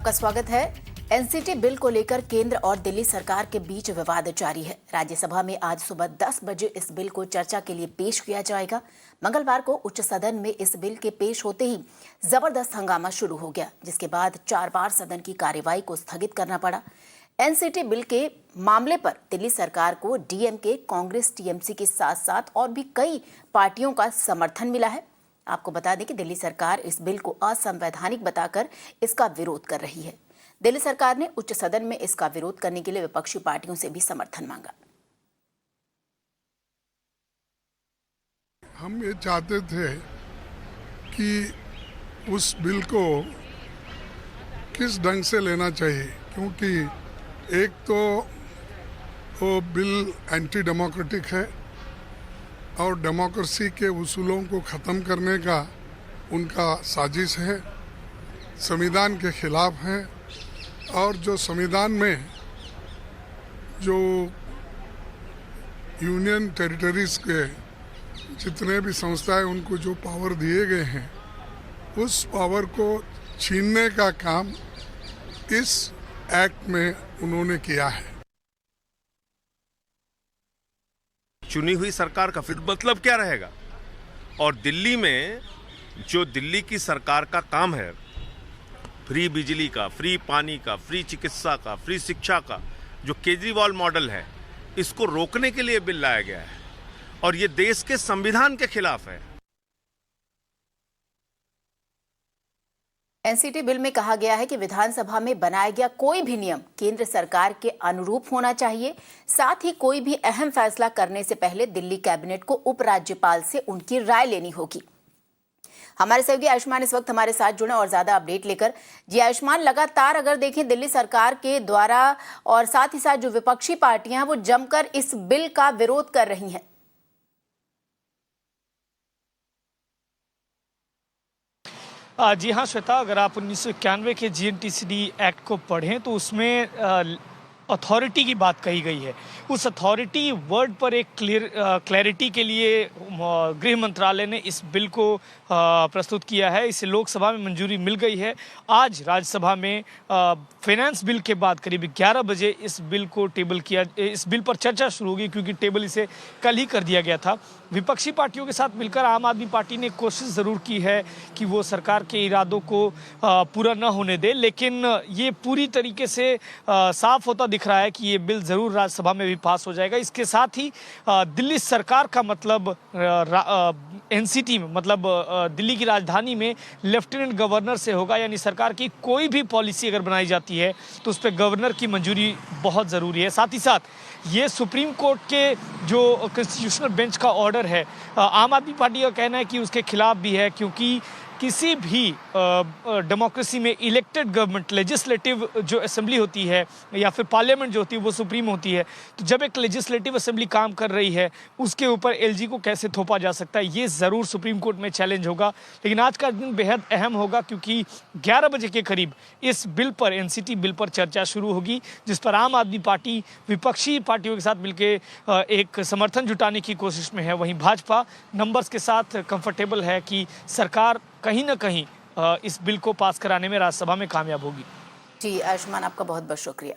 का स्वागत है। एनसीटी बिल को लेकर केंद्र और दिल्ली सरकार के बीच विवाद जारी है। राज्यसभा में आज सुबह 10 बजे इस बिल को चर्चा के लिए पेश किया जाएगा। मंगलवार को उच्च सदन में इस बिल के पेश होते ही जबरदस्त हंगामा शुरू हो गया, जिसके बाद 4 बार सदन की कार्यवाही को स्थगित करना पड़ा। एनसीटी बिल के मामले पर दिल्ली सरकार को डीएमके, कांग्रेस, टीएमसी के साथ साथ और भी कई पार्टियों का समर्थन मिला है। आपको बता दें कि दिल्ली सरकार इस बिल को असंवैधानिक बताकर इसका विरोध कर रही है। दिल्ली सरकार ने उच्च सदन में इसका विरोध करने के लिए विपक्षी पार्टियों से भी समर्थन मांगा। हम ये चाहते थे कि उस बिल को किस ढंग से लेना चाहिए, क्योंकि एक तो वो बिल एंटी डेमोक्रेटिक है और डेमोक्रेसी के उसूलों को ख़त्म करने का उनका साजिश है, संविधान के खिलाफ है। और जो संविधान में जो यूनियन टेरिटरीज के जितने भी संस्थाएं उनको जो पावर दिए गए हैं, उस पावर को छीनने का काम इस एक्ट में उन्होंने किया है। चुनी हुई सरकार का फिर मतलब क्या रहेगा? और दिल्ली में जो दिल्ली की सरकार का काम है, फ्री बिजली का, फ्री पानी का, फ्री चिकित्सा का, फ्री शिक्षा का, जो केजरीवाल मॉडल है, इसको रोकने के लिए बिल लाया गया है और ये देश के संविधान के खिलाफ है। एनसीटी बिल में कहा गया है कि विधानसभा में बनाया गया कोई भी नियम केंद्र सरकार के अनुरूप होना चाहिए। साथ ही कोई भी अहम फैसला करने से पहले दिल्ली कैबिनेट को उपराज्यपाल से उनकी राय लेनी होगी। हमारे सहयोगी आयुष्मान इस वक्त हमारे साथ जुड़े और ज्यादा अपडेट लेकर। जी आयुष्मान, लगातार अगर देखें दिल्ली सरकार के द्वारा और साथ ही साथ जो विपक्षी पार्टियां हैं वो जमकर इस बिल का विरोध कर रही हैं। जी हाँ श्वेता, अगर आप 1991 के जीएनटीसीडी एक्ट को पढ़ें तो उसमें अथॉरिटी की बात कही गई है। उस अथॉरिटी वर्ड पर एक क्लैरिटी के लिए गृह मंत्रालय ने इस बिल को प्रस्तुत किया है। इसे लोकसभा में मंजूरी मिल गई है। आज राज्यसभा में फाइनेंस बिल के बाद करीब 11 बजे इस बिल पर चर्चा शुरू होगी, क्योंकि टेबल इसे कल ही कर दिया गया था। विपक्षी पार्टियों के साथ मिलकर आम आदमी पार्टी ने कोशिश ज़रूर की है कि वो सरकार के इरादों को पूरा न होने दे, लेकिन ये पूरी तरीके से साफ होता दिख रहा है कि ये बिल ज़रूर राज्यसभा में भी पास हो जाएगा। इसके साथ ही दिल्ली सरकार का मतलब एनसीटी में, मतलब दिल्ली की राजधानी में लेफ्टिनेंट गवर्नर से होगा, यानी सरकार की कोई भी पॉलिसी अगर बनाई जाती है तो उस पर गवर्नर की मंजूरी बहुत ज़रूरी है। साथ ही साथ ये सुप्रीम कोर्ट के जो कॉन्स्टिट्यूशनल बेंच का ऑर्डर है, आम आदमी पार्टी का कहना है कि उसके खिलाफ भी है, क्योंकि किसी भी डेमोक्रेसी में इलेक्टेड गवर्नमेंट, लेजिस्लेटिव जो असेंबली होती है या फिर पार्लियामेंट जो होती है वो सुप्रीम होती है। तो जब एक लेजिस्लेटिव असेंबली काम कर रही है, उसके ऊपर एलजी को कैसे थोपा जा सकता है, ये ज़रूर सुप्रीम कोर्ट में चैलेंज होगा। लेकिन आज का दिन बेहद अहम होगा, क्योंकि 11 बजे के करीब इस बिल पर, एनसीटी बिल पर चर्चा शुरू होगी, जिस पर आम आदमी पार्टी विपक्षी पार्टियों के साथ मिलकर एक समर्थन जुटाने की कोशिश में है। वहीं भाजपा नंबर्स के साथ कंफर्टेबल है कि सरकार कहीं ना कहीं इस बिल को पास कराने में राज्यसभा में कामयाब होगी। जी आयुष्मान, आपका बहुत बहुत शुक्रिया।